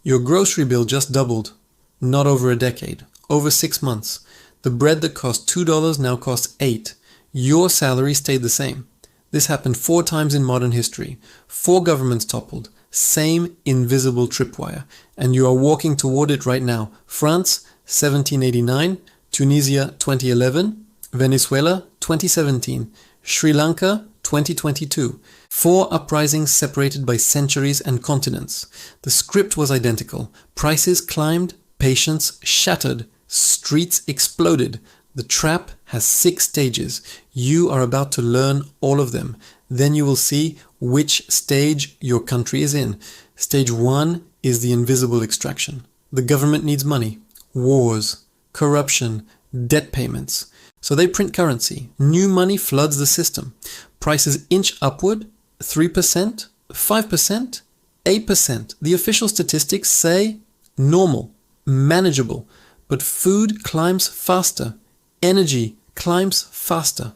Your grocery bill just doubled. Not over a decade. Over 6 months. The bread that cost $2 now costs $8. Your salary stayed the same. This happened 4 times in modern history. 4 governments toppled. Same invisible tripwire. And you are walking toward it right now. France, 1789. Tunisia, 2011. Venezuela, 2017. Sri Lanka, 2022. 4 uprisings separated by centuries and continents. The script was identical. Prices climbed, patience shattered, streets exploded. The trap has 6 stages. You are about to learn all of them. Then you will see which stage your country is in. Stage 1 is the invisible extraction. The government needs money. Wars, corruption, debt payments. So they print currency. New money floods the system. Prices inch upward, 3%, 5%, 8%. The official statistics say normal, manageable. But food climbs faster. Energy climbs faster.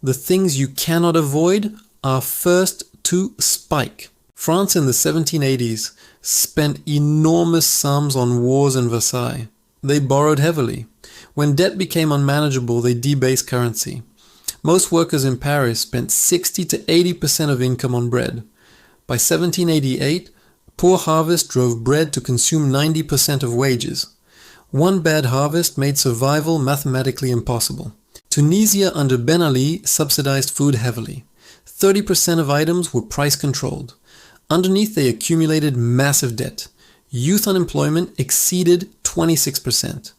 The things you cannot avoid are first to spike. France in the 1780s spent enormous sums on wars and Versailles. They borrowed heavily. When debt became unmanageable, they debased currency. Most workers in Paris spent 60 to 80% of income on bread. By 1788, poor harvest drove bread to consume 90% of wages. One bad harvest made survival mathematically impossible. Tunisia under Ben Ali subsidized food heavily. 30% of items were price controlled. Underneath, they accumulated massive debt. Youth unemployment exceeded 26%.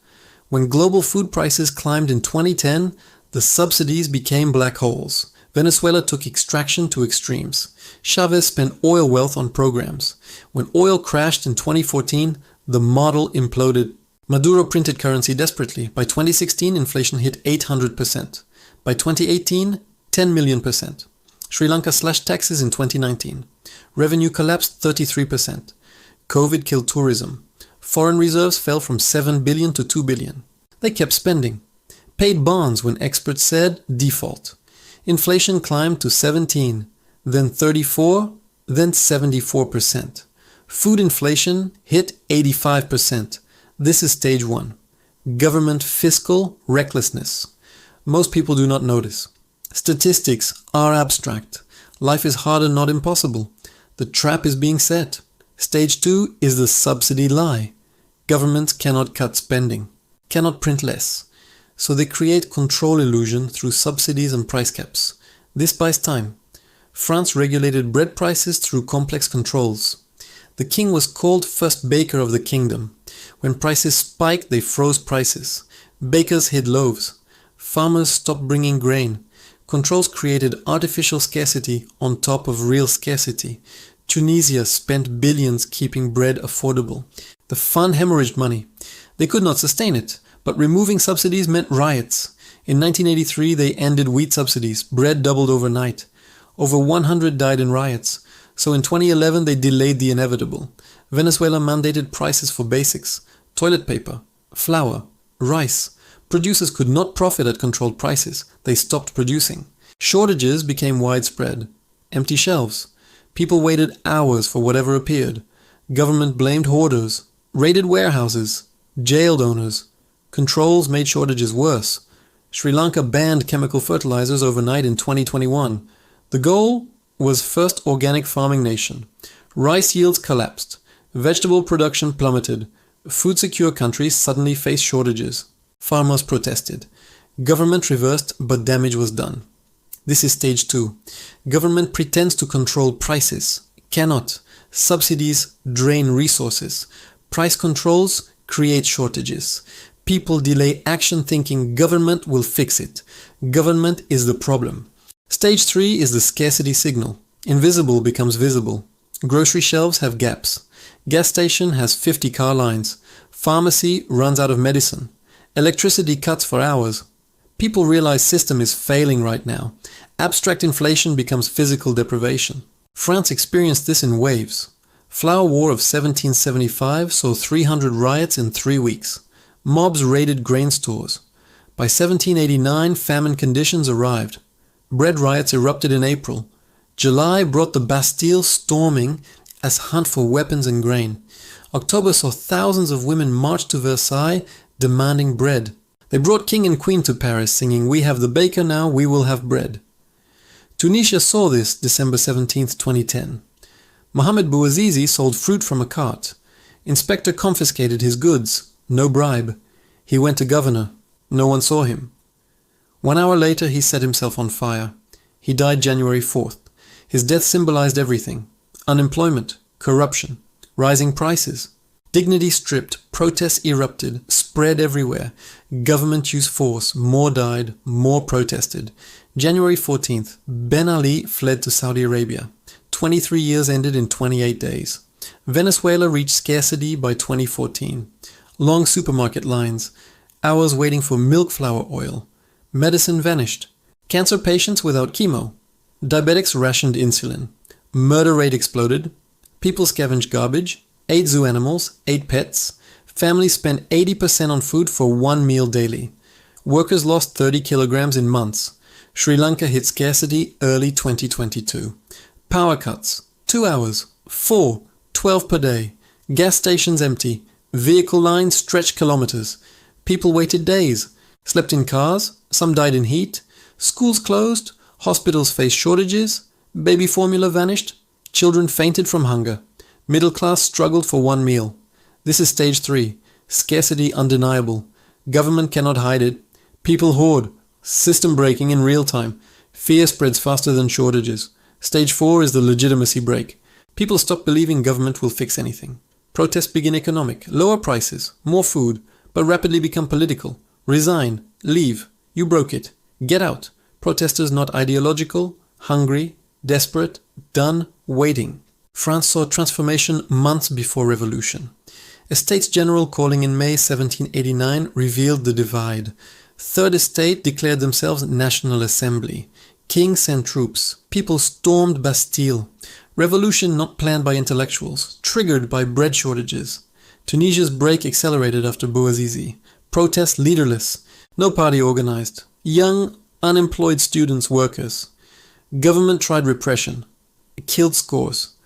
When global food prices climbed in 2010, the subsidies became black holes. Venezuela took extraction to extremes. Chavez spent oil wealth on programs. When oil crashed in 2014, the model imploded. Maduro printed currency desperately. By 2016, inflation hit 800%. By 2018, 10 million%. Sri Lanka slashed taxes in 2019. Revenue collapsed 33%. COVID killed tourism. Foreign reserves fell from 7 billion to 2 billion. They kept spending. Paid bonds when experts said default. Inflation climbed to 17, then 34, then 74%. Food inflation hit 85%. This is stage 1. Government fiscal recklessness. Most people do not notice. Statistics are abstract. Life is hard and not impossible. The trap is being set. Stage 2 is the subsidy lie. Governments cannot cut spending, cannot print less. So they create control illusion through subsidies and price caps. This buys time. France regulated bread prices through complex controls. The king was called first baker of the kingdom. When prices spiked, they froze prices. Bakers hid loaves. Farmers stopped bringing grain. Controls created artificial scarcity on top of real scarcity. Tunisia spent billions keeping bread affordable. The fund hemorrhaged money. They could not sustain it, but removing subsidies meant riots. In 1983, they ended wheat subsidies. Bread doubled overnight. Over 100 died in riots. So in 2011, they delayed the inevitable. Venezuela mandated prices for basics. Toilet paper, flour, rice. Producers could not profit at controlled prices. They stopped producing. Shortages became widespread. Empty shelves. People waited hours for whatever appeared. Government blamed hoarders, raided warehouses, jailed owners. Controls made shortages worse. Sri Lanka banned chemical fertilizers overnight in 2021. The goal was first organic farming nation. Rice yields collapsed. Vegetable production plummeted. Food-secure countries suddenly faced shortages. Farmers protested. Government reversed, but damage was done. This is stage 2. Government pretends to control prices. Cannot. Subsidies drain resources. Price controls create shortages. People delay action thinking government will fix it. Government is the problem. Stage 3 is the scarcity signal. Invisible becomes visible. Grocery shelves have gaps. Gas station has 50 car lines. Pharmacy runs out of medicine. Electricity cuts for hours. People realize system is failing right now. Abstract inflation becomes physical deprivation. France experienced this in waves. Flour War of 1775 saw 300 riots in 3 weeks. Mobs raided grain stores. By 1789, famine conditions arrived. Bread riots erupted in April. July brought the Bastille storming as hunt for weapons and grain. October saw thousands of women march to Versailles demanding bread. They brought king and queen to Paris singing, "We have the baker now, we will have bread." Tunisia saw this December 17, 2010. Mohamed Bouazizi sold fruit from a cart. Inspector confiscated his goods. No bribe. He went to governor. No one saw him. 1 hour later he set himself on fire. He died January 4th. His death symbolized everything. Unemployment, corruption, rising prices. Dignity stripped, protests erupted, spread everywhere. Government used force, more died, more protested. January 14th, Ben Ali fled to Saudi Arabia. 23 years ended in 28 days. Venezuela reached scarcity by 2014. Long supermarket lines, hours waiting for milk flour oil. Medicine vanished. Cancer patients without chemo. Diabetics rationed insulin. Murder rate exploded. People scavenged garbage. Ate zoo animals. Ate pets. Families spent 80% on food for one meal daily. Workers lost 30 kilograms in months. Sri Lanka hit scarcity early 2022. Power cuts. 2 hours. 4. 12 per day. Gas stations empty. Vehicle lines stretched kilometers. People waited days. Slept in cars. Some died in heat. Schools closed. Hospitals faced shortages. Baby formula vanished. Children fainted from hunger. Middle class struggled for one meal. This is stage 3. Scarcity undeniable. Government cannot hide it. People hoard. System breaking in real time. Fear spreads faster than shortages. Stage 4 is the legitimacy break. People stop believing government will fix anything. Protests begin economic. Lower prices. More food. But rapidly become political. Resign. Leave. You broke it. Get out. Protesters not ideological. Hungry. Desperate. Done. Waiting. France saw transformation months before revolution. A States General calling in May 1789 revealed the divide. Third Estate declared themselves National Assembly. King sent troops. People stormed Bastille. Revolution not planned by intellectuals, triggered by bread shortages. Tunisia's break accelerated after Bouazizi. Protests leaderless. No party organized. Young, unemployed students, workers. Government tried repression. Killed scores.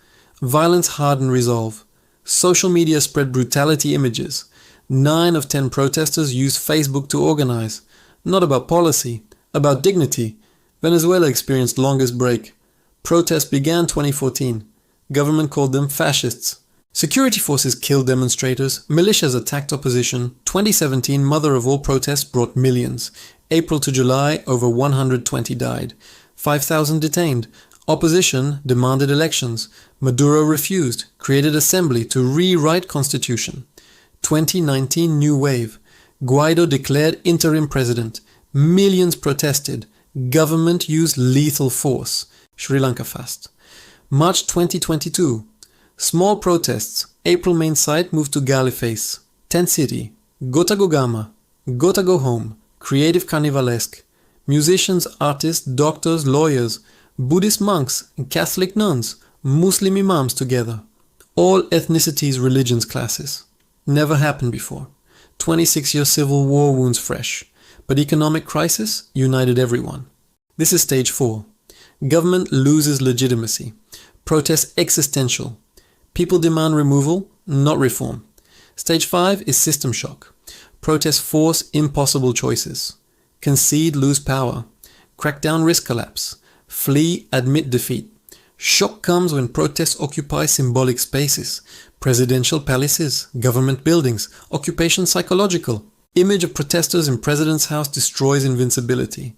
Violence hardened resolve. Social media spread brutality images. 9 of 10 protesters used Facebook to organize. Not about policy, about dignity. Venezuela experienced longest break. Protests began 2014. Government called them fascists. Security forces killed demonstrators. Militias attacked opposition. 2017, mother of all protests, brought millions. April to July, over 120 died. 5,000 detained. Opposition demanded elections. Maduro refused, created assembly to rewrite constitution. 2019 new wave. Guaido declared interim president. Millions protested. Government used lethal force. Sri Lanka fast. March 2022. Small protests. April main site moved to Galeface. Tent city. Gota go Gama. Gota go home. Creative carnivalesque. Musicians, artists, doctors, lawyers, Buddhist monks, Catholic nuns, Muslim imams together. All ethnicities, religions, classes. Never happened before. 26-year civil war wounds fresh. But economic crisis united everyone. This is stage 4. Government loses legitimacy. Protests existential. People demand removal, not reform. Stage 5 is system shock. Protests force impossible choices. Concede, lose power. Crackdown, risk collapse. Flee, admit defeat. Shock comes when protests occupy symbolic spaces. Presidential palaces, government buildings, occupation psychological. Image of protesters in president's house destroys invincibility.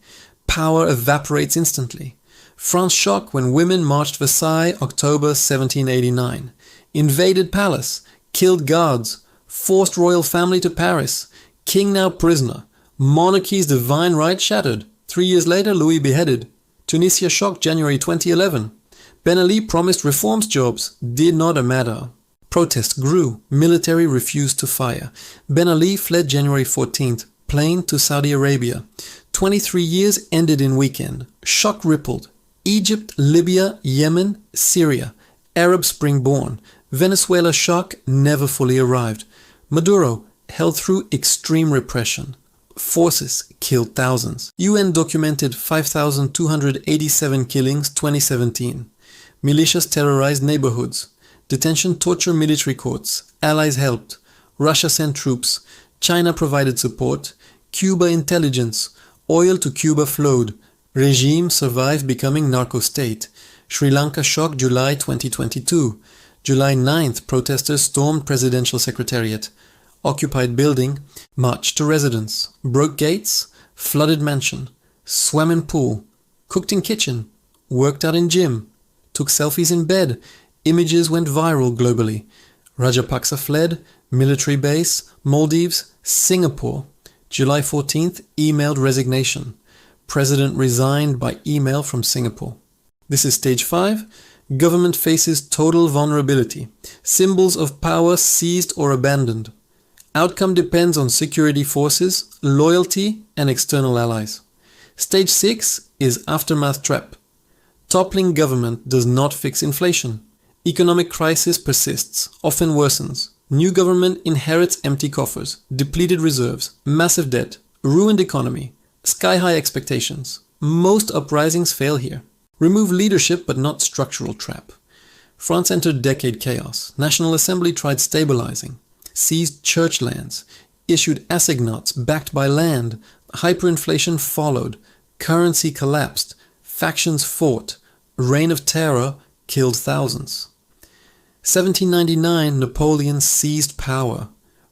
Power evaporates instantly. France shock when women marched Versailles, October 1789. Invaded palace, killed guards, forced royal family to Paris. King now prisoner. Monarchy's divine right shattered. 3 years later, Louis beheaded. Tunisia shock January 2011. Ben Ali promised reforms jobs. Did not matter. Protests grew. Military refused to fire. Ben Ali fled January 14th. Plane to Saudi Arabia. 23 years ended in weekend. Shock rippled. Egypt, Libya, Yemen, Syria. Arab Spring born. Venezuela shock never fully arrived. Maduro held through extreme repression. Forces killed thousands. UN documented 5,287 killings 2017. Militias terrorized neighborhoods. Detention, torture, military courts. Allies helped. Russia sent troops. China provided support. Cuba intelligence. Oil to Cuba flowed. Regime survived becoming narco-state. Sri Lanka shock July 2022. July 9th, protesters stormed presidential secretariat. Occupied building, marched to residence. Broke gates, flooded mansion. Swam in pool. Cooked in kitchen. Worked out in gym. Took selfies in bed. Images went viral globally. Rajapaksa fled. Military base. Maldives. Singapore. July 14th, emailed resignation. President resigned by email from Singapore. This is stage 5. Government faces total vulnerability. Symbols of power seized or abandoned. Outcome depends on security forces, loyalty, and external allies. Stage 6 is aftermath trap. Toppling government does not fix inflation. Economic crisis persists, often worsens. New government inherits empty coffers, depleted reserves, massive debt, ruined economy, sky-high expectations. Most uprisings fail here. Remove leadership but not structural trap. France entered decade chaos. National Assembly tried stabilizing, seized church lands, issued assignats backed by land. Hyperinflation followed. Currency collapsed. Factions fought. Reign of terror killed thousands. 1799, Napoleon seized power.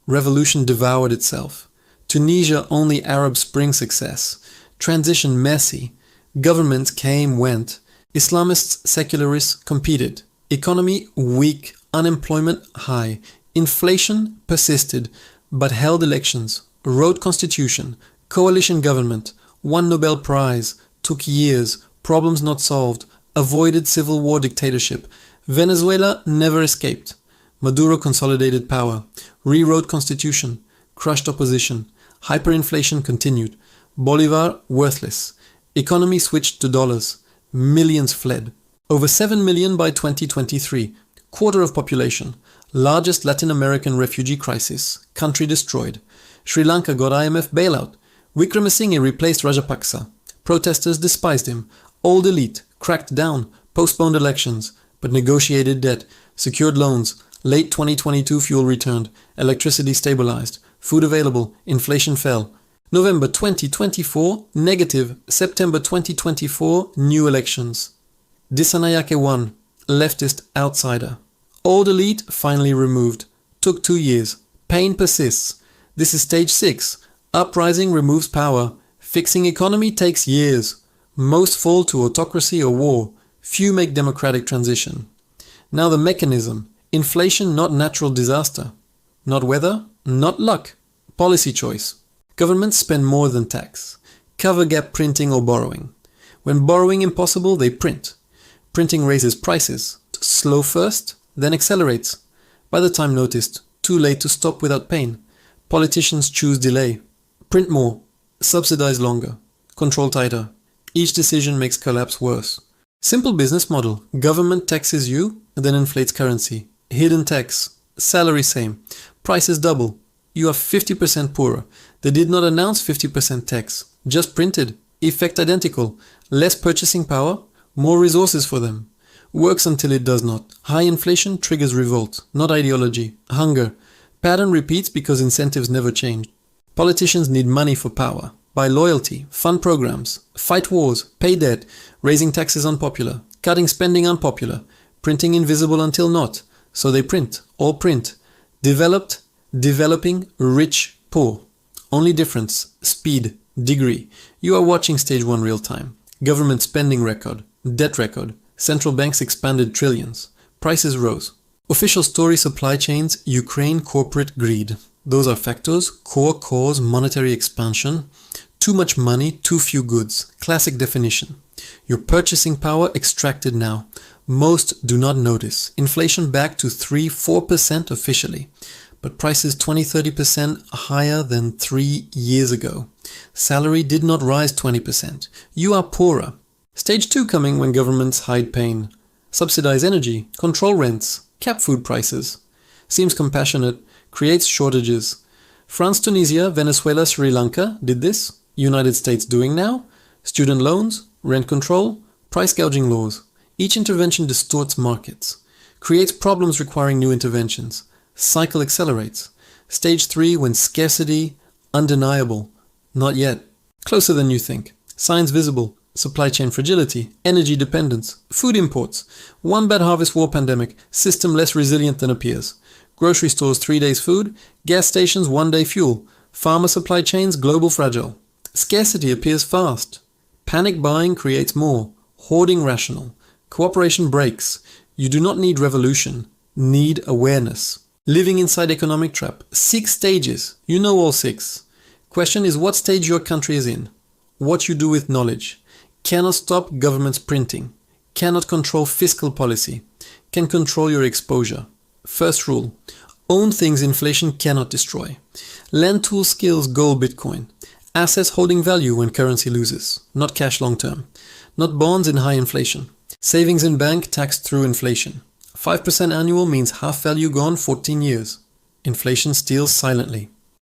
Revolution devoured itself. Tunisia only Arab Spring success. Transition messy. Governments came, went. Islamists, secularists competed. Economy weak, unemployment high. Inflation persisted, but held elections. Wrote constitution. Coalition government. Won Nobel Prize. Took years. Problems not solved. Avoided civil war dictatorship. Venezuela never escaped. Maduro consolidated power. Rewrote constitution. Crushed opposition. Hyperinflation continued. Bolivar worthless. Economy switched to dollars. Millions fled. Over 7 million by 2023. Quarter of population. Largest Latin American refugee crisis. Country destroyed. Sri Lanka got IMF bailout. Wickremesinghe replaced Rajapaksa. Protesters despised him. Old elite cracked down. Postponed elections. But negotiated debt. Secured loans. Late 2022 fuel returned. Electricity stabilized. Food available. Inflation fell. November 2024, negative. September 2024, new elections. Dissanayake won. Leftist outsider. Old elite finally removed. Took 2 years. Pain persists. This is stage 6. Uprising removes power. Fixing economy takes years. Most fall to autocracy or war. Few make democratic transition. Now the mechanism. Inflation, not natural disaster. Not weather, not luck. Policy choice. Governments spend more than tax. Cover gap printing or borrowing. When borrowing impossible, they print. Printing raises prices. Slow first, then accelerates. By the time noticed, too late to stop without pain. Politicians choose delay. Print more. Subsidize longer. Control tighter. Each decision makes collapse worse. Simple business model. Government taxes you, then inflates currency. Hidden tax. Salary same. Prices double. You are 50% poorer. They did not announce 50% tax. Just printed. Effect identical. Less purchasing power. More resources for them. Works until it does not. High inflation triggers revolt, not ideology. Hunger. Pattern repeats because incentives never change. Politicians need money for power. Buy loyalty, fund programs, fight wars, pay debt, raising taxes unpopular, cutting spending unpopular, printing invisible until not. So they print, all print. Developed, developing, rich, poor. Only difference, speed, degree. You are watching stage 1 real time. Government spending record, debt record, central banks expanded trillions. Prices rose. Official story supply chains, Ukraine corporate greed. Those are factors, core cause, monetary expansion. Too much money, too few goods. Classic definition. Your purchasing power extracted now. Most do not notice. Inflation back to 3-4% officially. But prices 20-30% higher than 3 years ago. Salary did not rise 20%. You are poorer. Stage 2 coming when governments hide pain. Subsidize energy, control rents, cap food prices. Seems compassionate, creates shortages. France, Tunisia, Venezuela, Sri Lanka did this. United States doing now. Student loans, rent control, price gouging laws. Each intervention distorts markets. Creates problems requiring new interventions. Cycle accelerates. Stage 3 when scarcity undeniable. Not yet. Closer than you think. Signs visible. Supply chain fragility. Energy dependence. Food imports. One bad harvest war pandemic. System less resilient than appears. Grocery stores 3 days food. Gas stations 1 day fuel. Pharma supply chains global fragile. Scarcity appears fast. Panic buying creates more. Hoarding rational. Cooperation breaks. You do not need revolution. Need awareness. Living inside economic trap. 6 stages. You know all 6. Question is what stage your country is in. What you do with knowledge. Cannot stop governments printing. Cannot control fiscal policy. Can control your exposure. First rule. Own things inflation cannot destroy. Lend tools, skills, gold, Bitcoin. Assets holding value when currency loses. Not cash long term. Not bonds in high inflation. Savings in bank taxed through inflation. 5% annual means half value gone 14 years. Inflation steals silently.